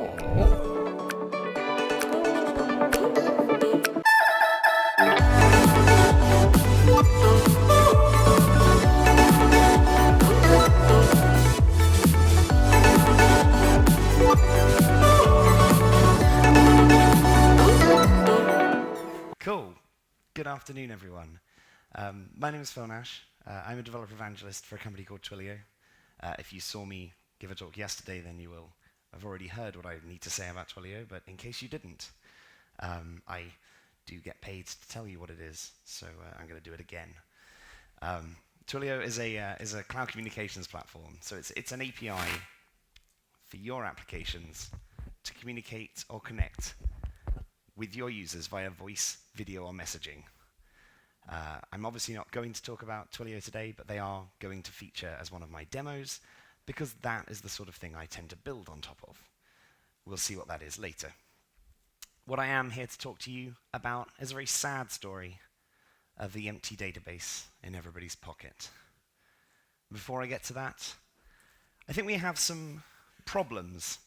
Cool. Good afternoon, everyone. My name is Phil Nash. I'm a developer evangelist for a company called Twilio. If you saw me give a talk yesterday, then you will have already heard what I need to say about Twilio, but in case you didn't, I do get paid to tell you what it is, so I'm going to do it again. Twilio is a cloud communications platform, so it's an API for your applications to communicate or connect with your users via voice, video, or messaging. I'm obviously not going to talk about Twilio today, but they are going to feature as one of my demos, because that is the sort of thing I tend to build on top of. We'll see what that is later. What I am here to talk to you about is a very sad story of the empty database in everybody's pocket. Before I get to that, I think we have some problems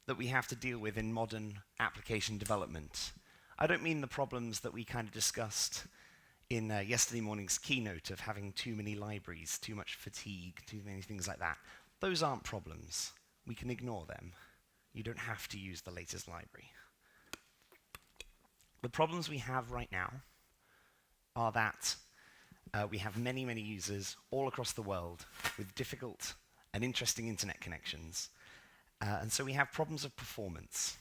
that we have to deal with in modern application development. I don't mean the problems that we kind of discussed in yesterday morning's keynote of having too many libraries, too much fatigue, too many things like that. Those aren't problems. We can ignore them. You don't have to use the latest library. The problems we have right now are that we have many, many users all across the world with difficult and interesting internet connections. And so we have problems of performance.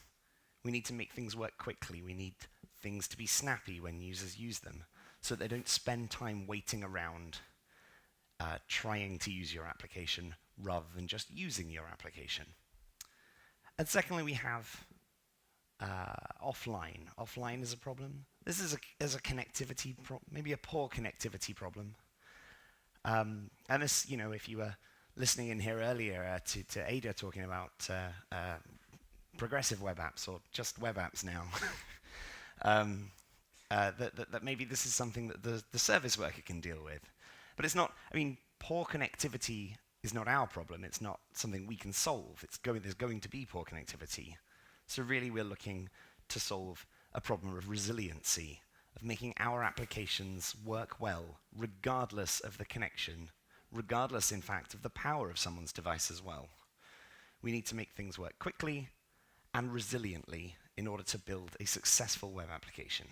We need to make things work quickly. We need things to be snappy when users use them, so they don't spend time waiting around trying to use your application rather than just using your application. And secondly, we have offline. Offline is a problem. This is a connectivity maybe a poor connectivity problem. And this, if you were listening in here earlier to Ada talking about progressive web apps, or just web apps now, that maybe this is something that the service worker can deal with. But it's not, poor connectivity is not our problem. It's not something we can solve. There's going to be poor connectivity. So really we're looking to solve a problem of resiliency, of making our applications work well, regardless of the connection, regardless, in fact, of the power of someone's device as well. We need to make things work quickly and resiliently in order to build a successful web application.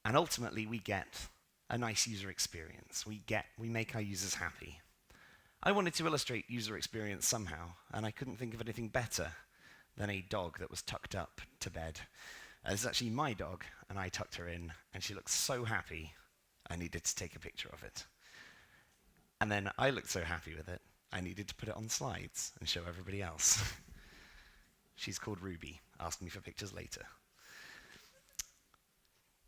And ultimately, we get a nice user experience. We make our users happy. I wanted to illustrate user experience somehow, and I couldn't think of anything better than a dog that was tucked up to bed. This is actually my dog, and I tucked her in, and she looked so happy, I needed to take a picture of it. And then I looked so happy with it, I needed to put it on slides and show everybody else. She's called Ruby. Ask me for pictures later.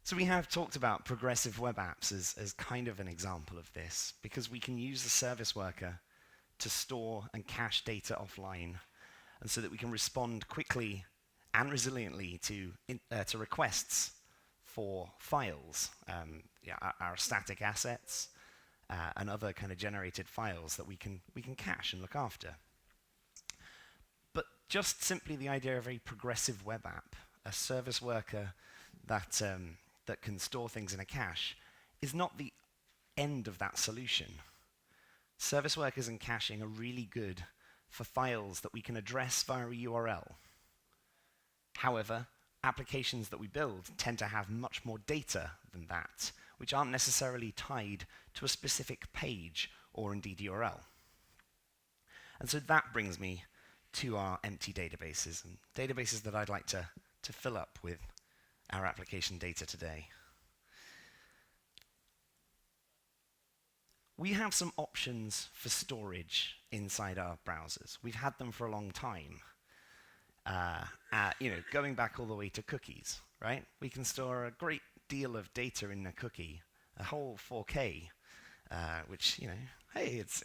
So we have talked about progressive web apps as kind of an example of this, because we can use the service worker to store and cache data offline, and so that we can respond quickly and resiliently to requests for files, our static assets, and other kind of generated files that we can cache and look after. But just simply the idea of a progressive web app, a service worker that can store things in a cache, is not the end of that solution. Service workers and caching are really good for files that we can address via a URL. However, applications that we build tend to have much more data than that, which aren't necessarily tied to a specific page or indeed URL. And so that brings me to our empty databases, and databases that I'd like to fill up with our application data today. We have some options for storage inside our browsers. We've had them for a long time. Going back all the way to cookies, right? We can store a great deal of data in a cookie, a whole 4K, which, hey, it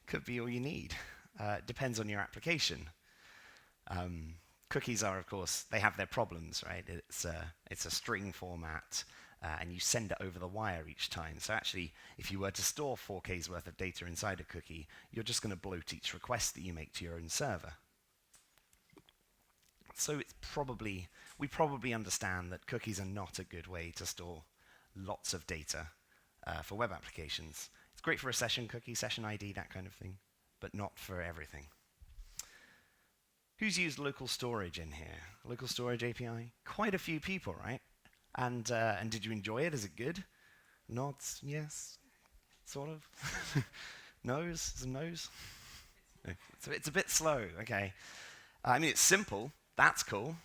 could be all you need. Depends on your application. Cookies are, of course, they have their problems, right? It's a string format, and you send it over the wire each time. So actually, if you were to store 4K's worth of data inside a cookie, you're just going to bloat each request that you make to your own server. So we probably understand that cookies are not a good way to store lots of data for web applications. It's great for a session cookie, session ID, that kind of thing, but not for everything. Who's used local storage in here? Local storage API? Quite a few people, right? And did you enjoy it? Is it good? Nods? Yes? Sort of? No's? Some no's? So it's a bit slow, okay. I mean, it's simple. That's cool.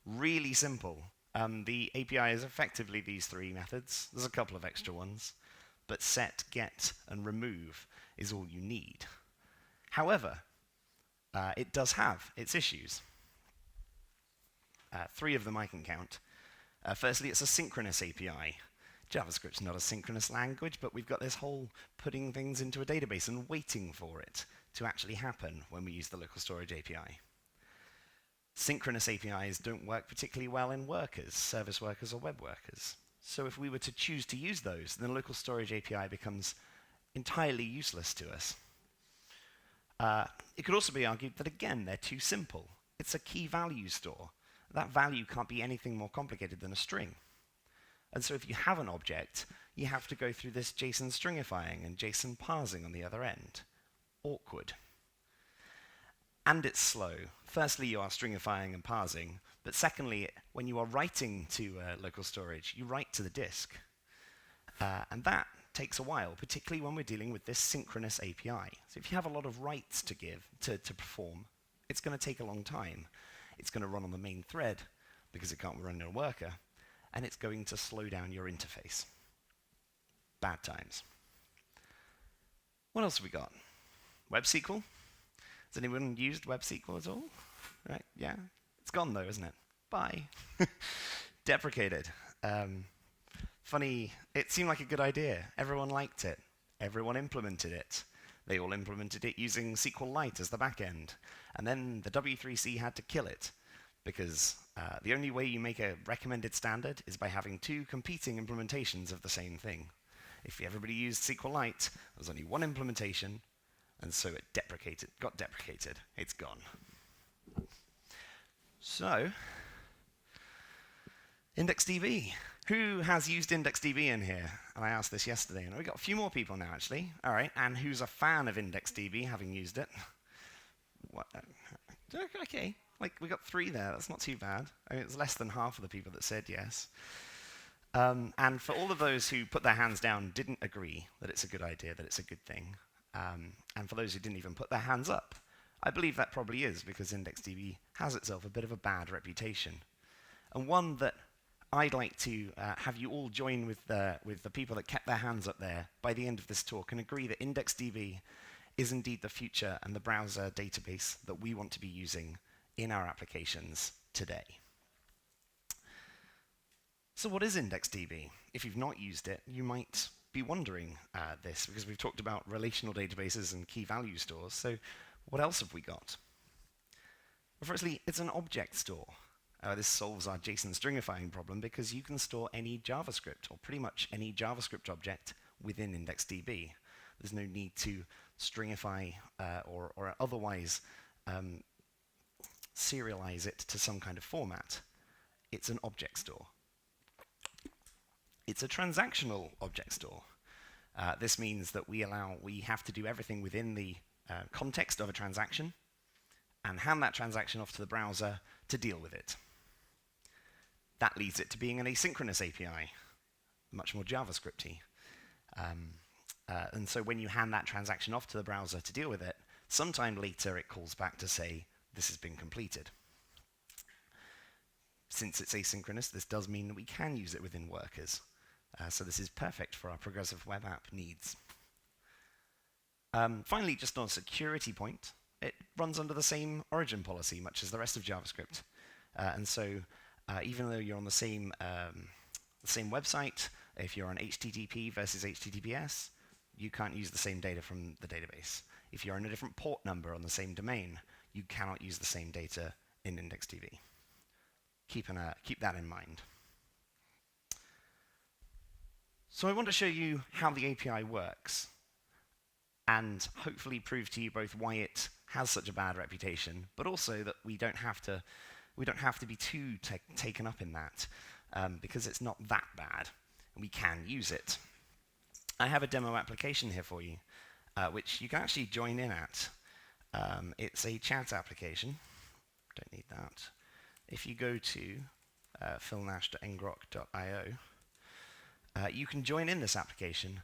Really simple. The API is effectively these three methods. There's a couple of extra ones. But set, get, and remove is all you need. However, it does have its issues. 3 of them I can count. Firstly, it's a synchronous API. JavaScript's not a synchronous language, but we've got this whole putting things into a database and waiting for it to actually happen when we use the local storage API. Synchronous APIs don't work particularly well in workers, service workers or web workers. So if we were to choose to use those, then local storage API becomes entirely useless to us. It could also be argued that, again, they're too simple. It's a key value store. That value can't be anything more complicated than a string. And so if you have an object, you have to go through this JSON stringifying and JSON parsing on the other end. Awkward. And it's slow. Firstly, you are stringifying and parsing, but secondly, when you are writing to local storage, you write to the disk. And that takes a while, particularly when we're dealing with this synchronous API. So if you have a lot of writes to give, to perform, it's going to take a long time. It's going to run on the main thread, because it can't run in a worker, and it's going to slow down your interface. Bad times. What else have we got? Web SQL? Has anyone used Web SQL at all? Right, yeah? It's gone though, isn't it? Bye. Deprecated. Funny, it seemed like a good idea. Everyone liked it. Everyone implemented it. They all implemented it using SQLite as the backend. And then the W3C had to kill it, because the only way you make a recommended standard is by having 2 competing implementations of the same thing. If everybody used SQLite, there was only one implementation, and so it got deprecated. It's gone. So, IndexedDB. Who has used IndexedDB in here? And I asked this yesterday, and we got a few more people now, actually. All right, and who's a fan of IndexedDB, having used it? What? Okay, like we got 3 there. That's not too bad. I mean, it's less than half of the people that said yes. And for all of those who put their hands down, didn't agree that it's a good idea, that it's a good thing, and for those who didn't even put their hands up, I believe that probably is because IndexedDB has itself a bit of a bad reputation, and one that I'd like to have you all join with the people that kept their hands up there by the end of this talk and agree that IndexedDB is indeed the future and the browser database that we want to be using in our applications today. So what is IndexedDB? If you've not used it, you might be wondering this, because we've talked about relational databases and key value stores. So what else have we got? Well, firstly, it's an object store. This solves our JSON stringifying problem because you can store any JavaScript, or pretty much any JavaScript object, within IndexedDB. There's no need to stringify or otherwise serialize it to some kind of format. It's an object store. It's a transactional object store. This means that we have to do everything within the context of a transaction and hand that transaction off to the browser to deal with it. That leads it to being an asynchronous API, much more JavaScript-y. And so when you hand that transaction off to the browser to deal with it, sometime later it calls back to say, this has been completed. Since it's asynchronous, this does mean that we can use it within workers. So this is perfect for our progressive web app needs. Finally, just on a security point, it runs under the same origin policy, much as the rest of JavaScript. And so even though you're on the same website, if you're on HTTP versus HTTPS, you can't use the same data from the database. If you're on a different port number on the same domain, you cannot use the same data in IndexedDB. Keep that in mind. So I want to show you how the API works, and hopefully prove to you both why it has such a bad reputation, but also that we don't have to we don't have to be too taken up in that because it's not that bad. We can use it. I have a demo application here for you, which you can actually join in at. It's a chat application. Don't need that. If you go to philnash.ngrok.io, you can join in this application,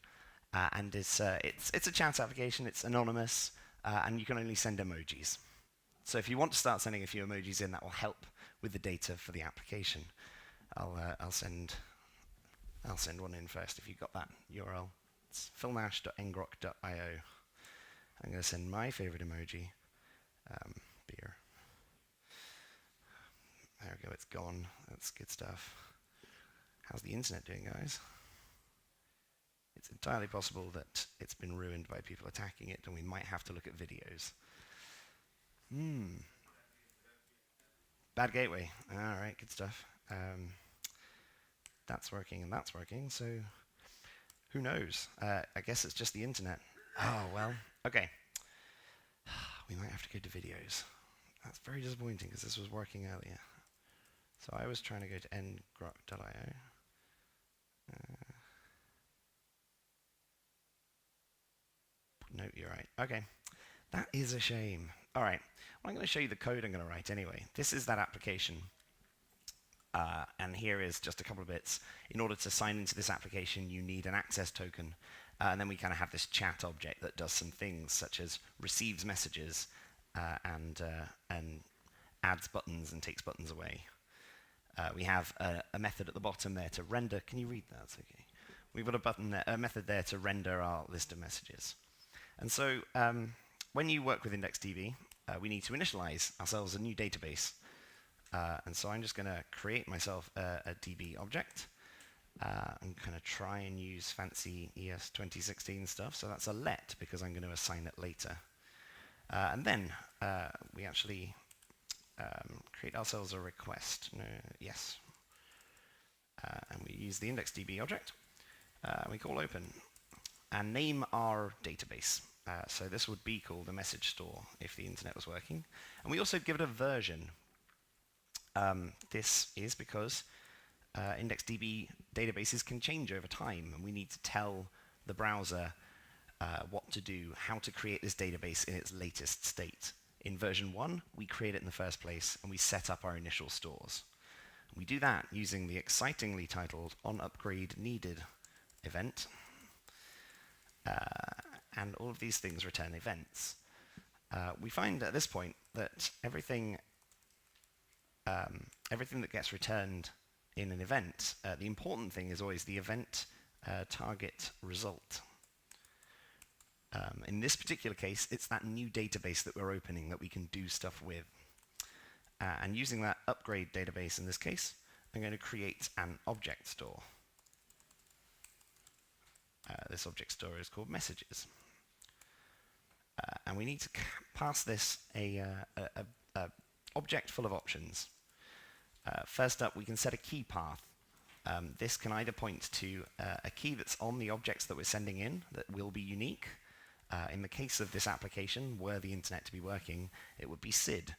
and it's a chat application. It's anonymous, and you can only send emojis. So if you want to start sending a few emojis in, that will help with the data for the application. I'll send one in first. If you've got that URL, it's philnash.ngrok.io. I'm going to send my favorite emoji, beer. There we go, it's gone. That's good stuff. How's the internet doing, guys? It's entirely possible that it's been ruined by people attacking it, and we might have to look at videos. Bad gateway. All right, good stuff. That's working and that's working, so who knows? I guess it's just the internet. Oh, well, okay. We might have to go to videos. That's very disappointing because this was working earlier. So I was trying to go to ngrok.io. No, you're right. Okay. That is a shame. All right. Well, I'm going to show you the code I'm going to write anyway. This is that application. And here is just a couple of bits. In order to sign into this application, you need an access token. And then we kind of have this chat object that does some things, such as receives messages and adds buttons and takes buttons away. We have a method at the bottom there to render. Can you read that? It's okay. We've got a method there to render our list of messages. And so when you work with IndexedDB, we need to initialize ourselves a new database. And so I'm just going to create myself a DB object. I'm going to try and use fancy ES 2016 stuff. So that's a let because I'm going to assign it later. And then we actually create ourselves a request. Yes. And we use the IndexedDB object. We call open and name our database. So this would be called a message store if the internet was working. And we also give it a version. This is because IndexedDB databases can change over time, and we need to tell the browser what to do, how to create this database in its latest state. In version 1, we create it in the first place, and we set up our initial stores. We do that using the excitingly titled onUpgradeNeeded event. And all of these things return events. We find at this point that everything that gets returned in an event, the important thing is always the event target result. In this particular case, it's that new database that we're opening that we can do stuff with. And using that upgrade database in this case, I'm going to create an object store. This object store is called messages. And we need to pass this a object full of options. First up, we can set a key path. This can either point to a key that's on the objects that we're sending in that will be unique. In the case of this application, were the internet to be working, it would be SID.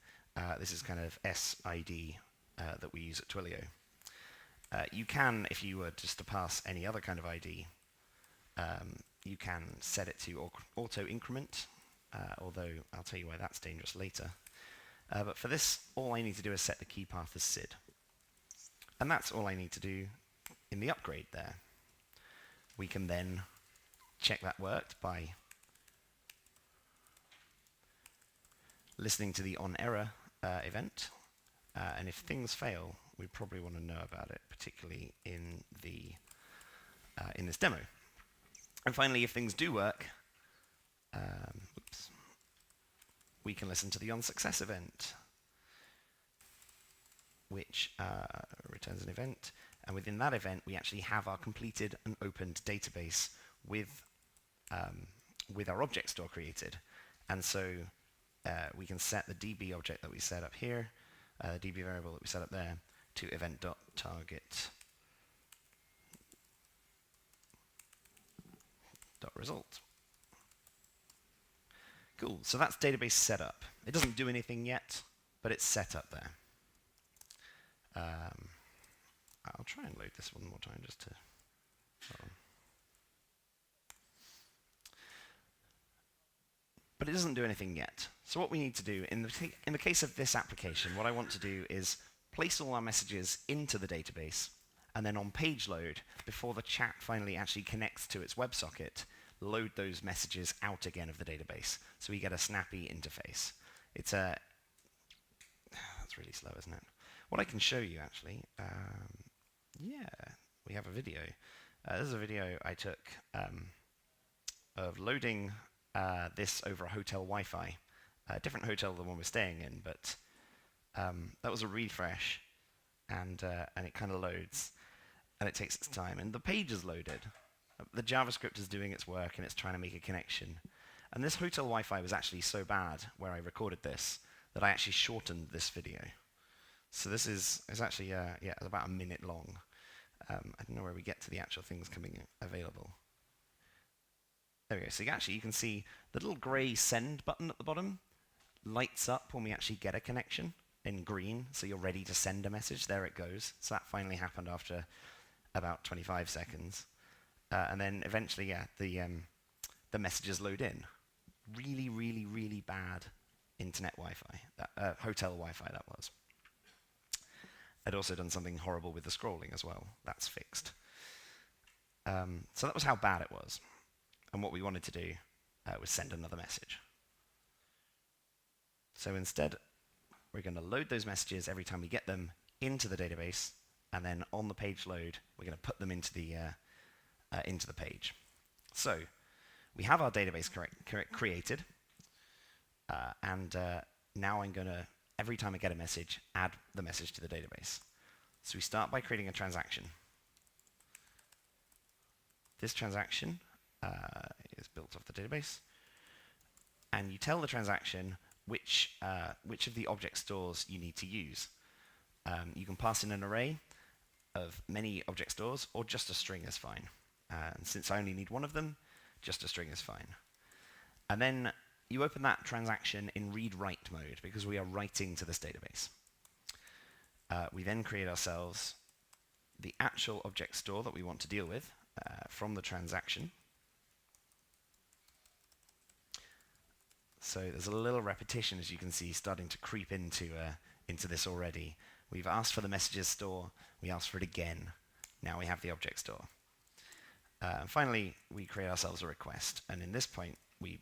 This is kind of SID that we use at Twilio. You can, if you were just to pass any other kind of ID, you can set it to auto-increment, although I'll tell you why that's dangerous later. But for this, all I need to do is set the key path as SID. And that's all I need to do in the upgrade there. We can then check that worked by listening to the onError event. And if things fail, we probably want to know about it, particularly in this demo. And finally, if things do work, we can listen to the onSuccess event, which returns an event. And within that event, we actually have our completed and opened database with our object store created. And so we can set the DB object that we set up here, the DB variable that we set up there, to event.target.result. Cool, so that's database setup. It doesn't do anything yet, but it's set up there. I'll try and load this one more time just to... But it doesn't do anything yet. So what we need to do, in the case of this application, what I want to do is place all our messages into the database, and then on page load, before the chat finally actually connects to its WebSocket, load those messages out again of the database, so we get a snappy interface. It's a... That's really slow, isn't it? What I can show you, actually, yeah, we have a video. This is a video I took of loading this over a hotel Wi-Fi. A different hotel than the one we're staying in, but that was a refresh, and it kind of loads, and it takes its time. And the page is loaded. The JavaScript is doing its work, and it's trying to make a connection. And this hotel Wi-Fi was actually so bad, where I recorded this, that I actually shortened this video. So this is actually yeah, about a minute long. I don't know where we get to the actual things coming available. There we go. So you can see the little grey send button at the bottom lights up when we actually get a connection in green. So you're ready to send a message. There it goes. So that finally happened after about 25 seconds. And then eventually, yeah, the messages load in. Really, really, really bad internet Wi-Fi. Hotel Wi-Fi, that was. I'd also done something horrible with the scrolling as well. That's fixed. So that was how bad it was. And what we wanted to do was send another message. So instead, we're going to load those messages every time we get them into the database, and then on the page load, we're going to put them into the page. So we have our database created, and now I'm going to, every time I get a message, add the message to the database. So we start by creating a transaction. This transaction is built off the database, and you tell the transaction which of the object stores you need to use. You can pass in an array of many object stores, or just a string is fine. And since I only need one of them, just a string is fine. And then you open that transaction in read-write mode, because we are writing to this database. We then create ourselves the actual object store that we want to deal with from the transaction. So there's a little repetition, as you can see, starting to creep into this already. We've asked for the messages store. We asked for it again. Now we have the object store. And finally, we create ourselves a request. And in this point, we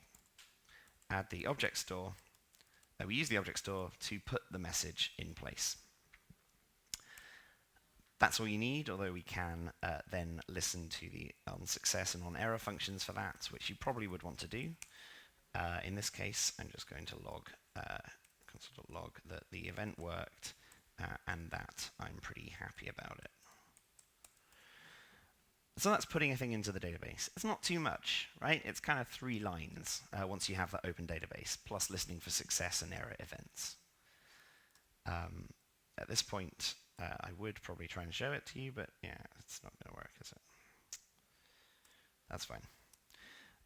add the object store. We use the object store to put the message in place. That's all you need, although we can then listen to the on-success and on-error functions for that, which you probably would want to do. In this case, I'm just going to log console.log that the event worked, and that I'm pretty happy about it. So that's putting a thing into the database. It's not too much, right? It's kind of 3 lines once you have that open database, plus listening for success and error events. At this point, I would probably try and show it to you, but yeah, it's not going to work, is it? That's fine.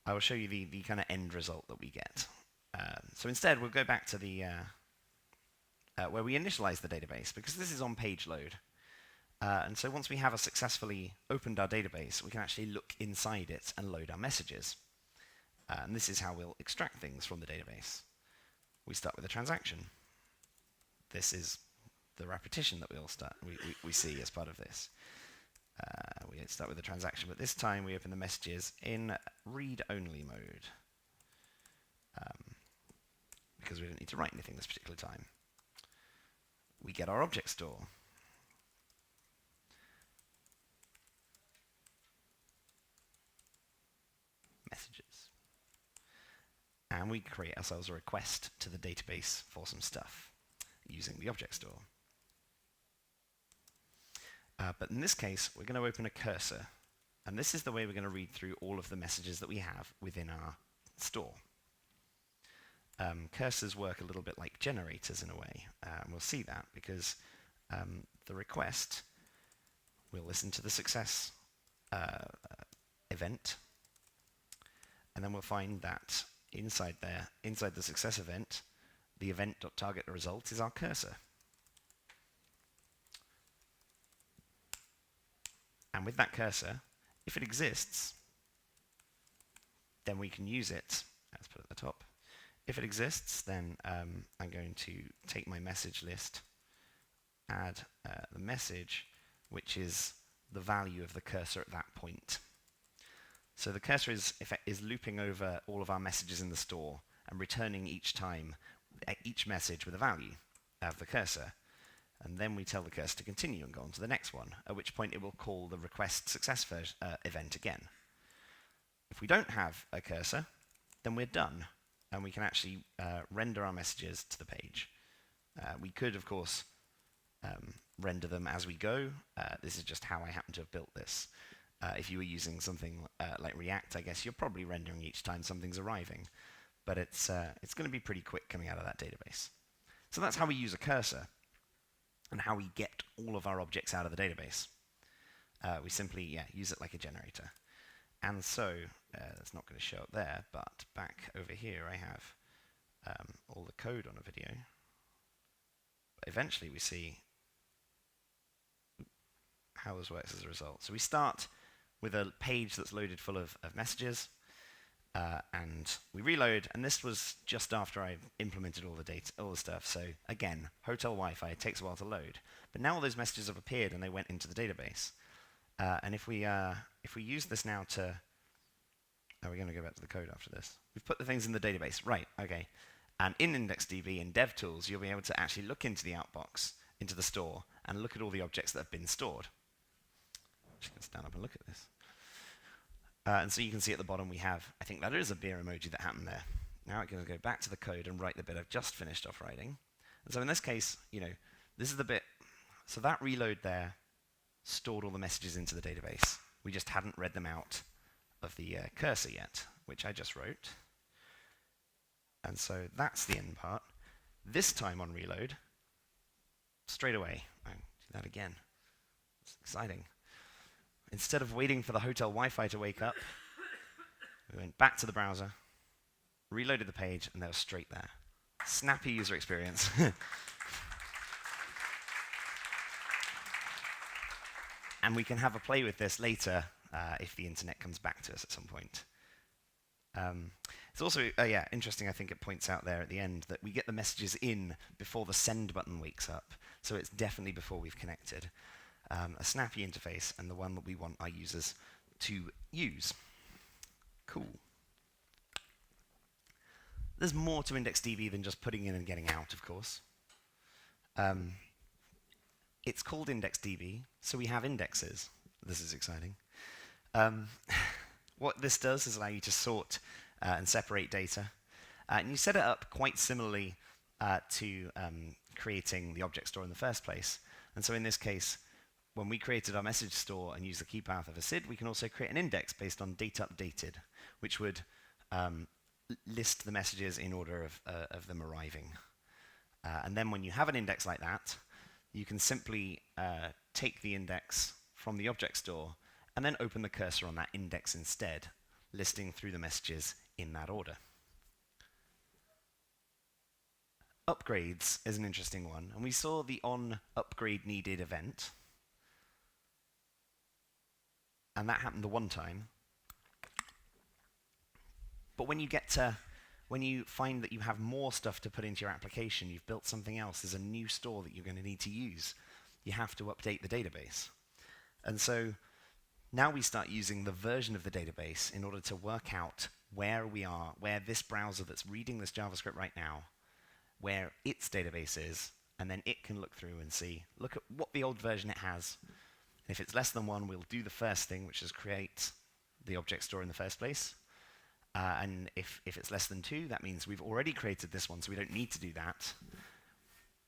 I will show you the kind of end result that we get. So instead, we'll go back to the where we initialize the database, because this is on page load. And so once we have successfully opened our database, we can actually look inside it and load our messages. And this is how we'll extract things from the database. We start with a transaction. This is the repetition that we see as part of this. We start with a transaction, but this time we open the messages in read-only mode, because we don't need to write anything this particular time. We get our object store. Messages. And we create ourselves a request to the database for some stuff using the object store. But in this case, we're going to open a cursor. And this is the way we're going to read through all of the messages that we have within our store. Cursors work a little bit like generators in a way. And we'll see that because the request will listen to the success event. And then we'll find that inside the success event, the event.targetResult is our cursor. And with that cursor, if it exists, then we can use it. Let's put it at the top. If it exists, then I'm going to take my message list, add the message, which is the value of the cursor at that point. So the cursor is looping over all of our messages in the store and returning each time, each message with a value of the cursor. And then we tell the cursor to continue and go on to the next one, at which point it will call the request success event again. If we don't have a cursor, then we're done, and we can actually render our messages to the page. We could, of course, render them as we go. This is just how I happen to have built this. If you were using something like React, I guess you're probably rendering each time something's arriving, but it's going to be pretty quick coming out of that database. So that's how we use a cursor and how we get all of our objects out of the database. We simply use it like a generator. And so, it's not going to show up there, but back over here I have all the code on a video. But eventually we see how this works as a result. So we start with a page that's loaded full of messages, and we reload, and this was just after I implemented all the data, all the stuff. So again, hotel Wi-Fi, it takes a while to load. But now all those messages have appeared and they went into the database. And if we use this now to, we're going to go back to the code after this. We've put the things in the database, right? Okay. And in IndexedDB, in DevTools, you'll be able to actually look into the outbox, into the store, and look at all the objects that have been stored. I'm just going to stand up and look at this. And so you can see at the bottom we have, I think that is a beer emoji that happened there. Now I'm going to go back to the code and write the bit I've just finished off writing. And so in this case, this is the bit, so that reload there stored all the messages into the database. We just hadn't read them out of the cursor yet, which I just wrote. And so that's the end part. This time on reload, straight away, I'll do that again. It's exciting. Instead of waiting for the hotel Wi-Fi to wake up, we went back to the browser, reloaded the page, and they were straight there. Snappy user experience. And we can have a play with this later if the internet comes back to us at some point. It's also interesting, I think it points out there at the end that we get the messages in before the send button wakes up. So it's definitely before we've connected. A snappy interface, and the one that we want our users to use. Cool. There's more to IndexedDB than just putting in and getting out, of course. It's called IndexedDB, so we have indexes. This is exciting. What this does is allow you to sort and separate data. And you set it up quite similarly to creating the object store in the first place. And so in this case, when we created our message store and used the key path of a SID, we can also create an index based on date updated, which would list the messages in order of them arriving. And then when you have an index like that, you can simply take the index from the object store and then open the cursor on that index instead, listing through the messages in that order. Upgrades is an interesting one, and we saw the on upgrade needed event, and that happened the one time. But when you find that you have more stuff to put into your application, you've built something else, there's a new store that you're going to need to use, you have to update the database. And so now we start using the version of the database in order to work out where we are, where this browser that's reading this JavaScript right now, where its database is, and then it can look through and see, look at what the old version it has. And if it's less than 1, we'll do the first thing, which is create the object store in the first place. And if it's less than 2, that means we've already created this one, so we don't need to do that.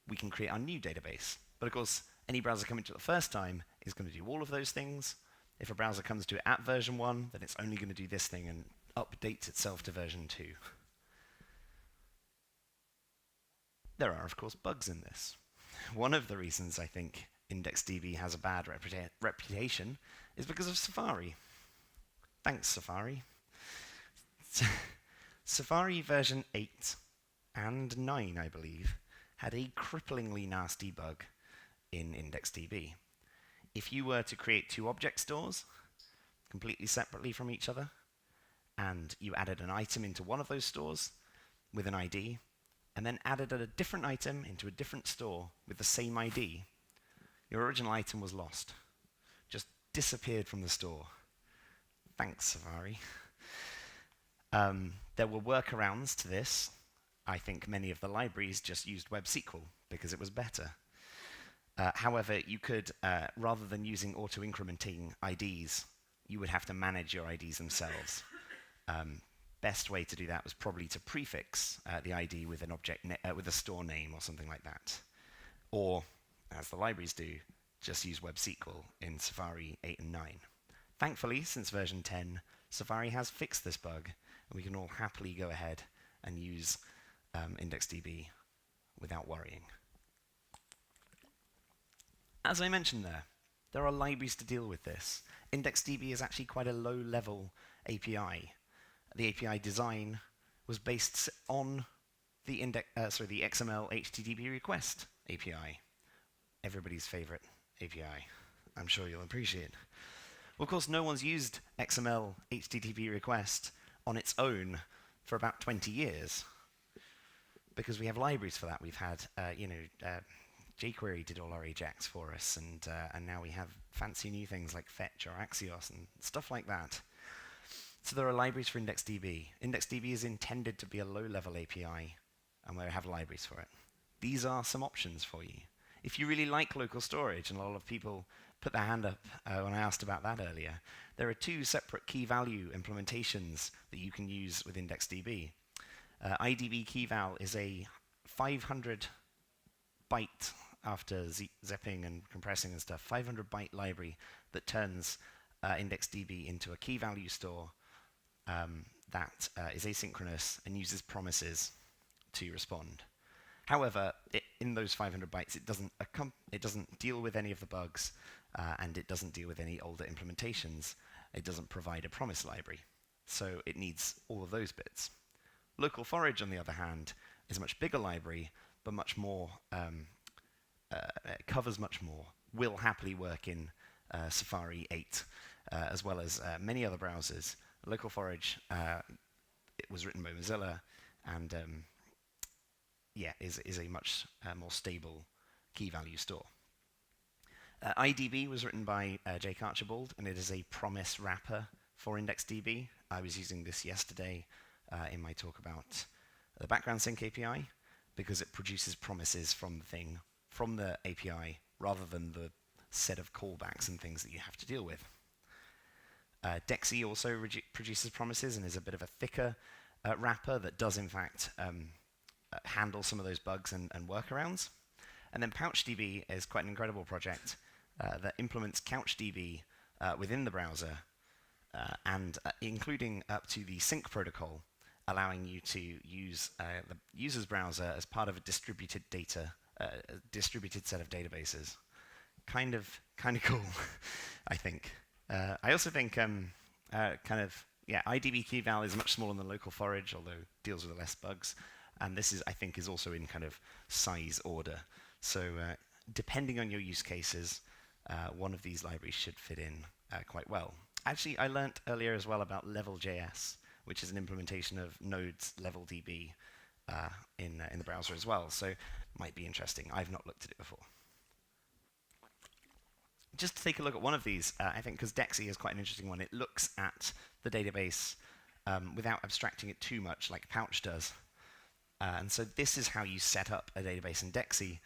We can create our new database. But of course, any browser coming to it the first time is going to do all of those things. If a browser comes to it at version 1, then it's only going to do this thing and updates itself to version 2. There are, of course, bugs in this. One of the reasons I think IndexedDB has a bad reputation is because of Safari. Thanks, Safari. Safari version 8 and 9, I believe, had a cripplingly nasty bug in IndexedDB. If you were to create two object stores completely separately from each other, and you added an item into one of those stores with an ID, and then added a different item into a different store with the same ID, your original item was lost. Just disappeared from the store. Thanks, Safari. There were workarounds to this. I think many of the libraries just used WebSQL because it was better. However, you could, rather than using auto-incrementing IDs, you would have to manage your IDs themselves. Best way to do that was probably to prefix the ID with an object with a store name or something like that. Or, as the libraries do, just use WebSQL in Safari 8 and 9. Thankfully, since version 10, Safari has fixed this bug, and we can all happily go ahead and use IndexedDB without worrying. As I mentioned there are libraries to deal with this. IndexedDB is actually quite a low-level API. The API design was based on the XML HTTP request API. Everybody's favorite API. I'm sure you'll appreciate. Well, of course, no one's used XML HTTP request on its own for about 20 years because we have libraries for that. We've had, jQuery did all our AJAX for us, and now we have fancy new things like Fetch or Axios and stuff like that. So there are libraries for IndexedDB. IndexedDB is intended to be a low-level API, and we have libraries for it. These are some options for you. If you really like local storage, and a lot of people put their hand up when I asked about that earlier, there are two separate key value implementations that you can use with IndexedDB. IDB keyval is a 500 byte, after zipping and compressing and stuff, 500 byte library that turns IndexedDB into a key value store that is asynchronous and uses promises to respond. However, in those 500 bytes, it doesn't deal with any of the bugs, and it doesn't deal with any older implementations. It doesn't provide a promise library. So it needs all of those bits. LocalStorage, on the other hand, is a much bigger library, but much more, it covers much more, will happily work in Safari 8, as well as many other browsers. LocalStorage, it was written by Mozilla, and is a much more stable key value store. IDB was written by Jake Archibald, and it is a promise wrapper for IndexedDB. I was using this yesterday in my talk about the background sync API, because it produces promises from the API, rather than the set of callbacks and things that you have to deal with. DEXY also produces promises and is a bit of a thicker wrapper that does, in fact, handle some of those bugs and workarounds. And then PouchDB is quite an incredible project that implements CouchDB within the browser, and including up to the sync protocol, allowing you to use the user's browser as part of a distributed set of databases. Kind of cool, I think. I also think IDB keyval is much smaller than LocalStorage, although deals with less bugs. And this is, I think, is also in kind of size order. So depending on your use cases, one of these libraries should fit in quite well. Actually, I learnt earlier as well about Level.js, which is an implementation of Node's LevelDB in the browser as well. So might be interesting. I've not looked at it before. Just to take a look at one of these, I think, because DEXY is quite an interesting one. It looks at the database without abstracting it too much, like Pouch does. And so this is how you set up a database in DEXY.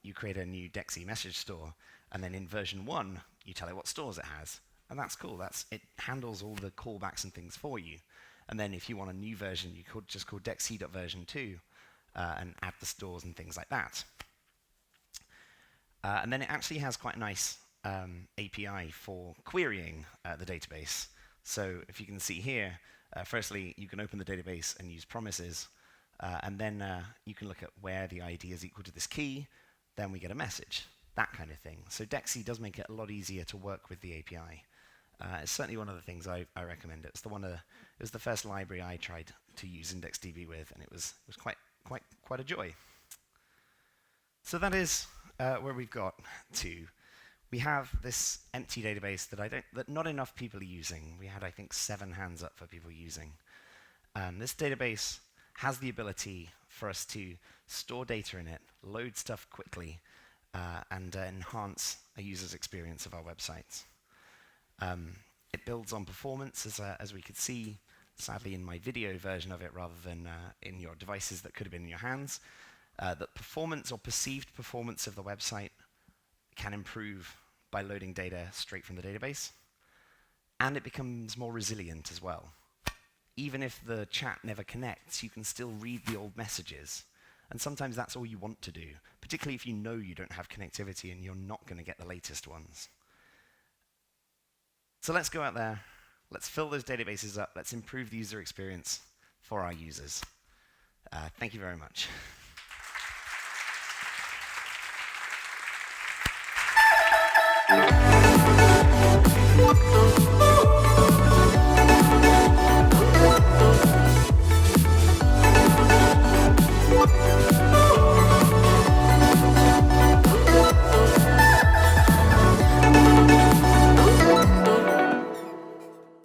You create a new DEXY message store, and then in version 1, you tell it what stores it has. And that's cool. It handles all the callbacks and things for you. And then if you want a new version, you could just call DEXY.version2 and add the stores and things like that. And then it actually has quite a nice API for querying the database. So if you can see here, firstly, you can open the database and use promises. And then you can look at where the ID is equal to this key. Then we get a message, that kind of thing. So DEXY does make it a lot easier to work with the API. It's certainly one of the things I recommend. It was the first library I tried to use IndexedDB with, and it was quite a joy. So that is where we've got to we have this empty database that not enough people are using. We had, I think, 7 hands up for people using. This database has the ability for us to store data in it, load stuff quickly, and enhance a user's experience of our websites. It builds on performance, as we could see, sadly in my video version of it rather than in your devices that could have been in your hands. That performance or perceived performance of the website can improve by loading data straight from the database. And it becomes more resilient as well. Even if the chat never connects, you can still read the old messages. And sometimes that's all you want to do, particularly if you know you don't have connectivity and you're not going to get the latest ones. So let's go out there, let's fill those databases up, let's improve the user experience for our users. Thank you very much.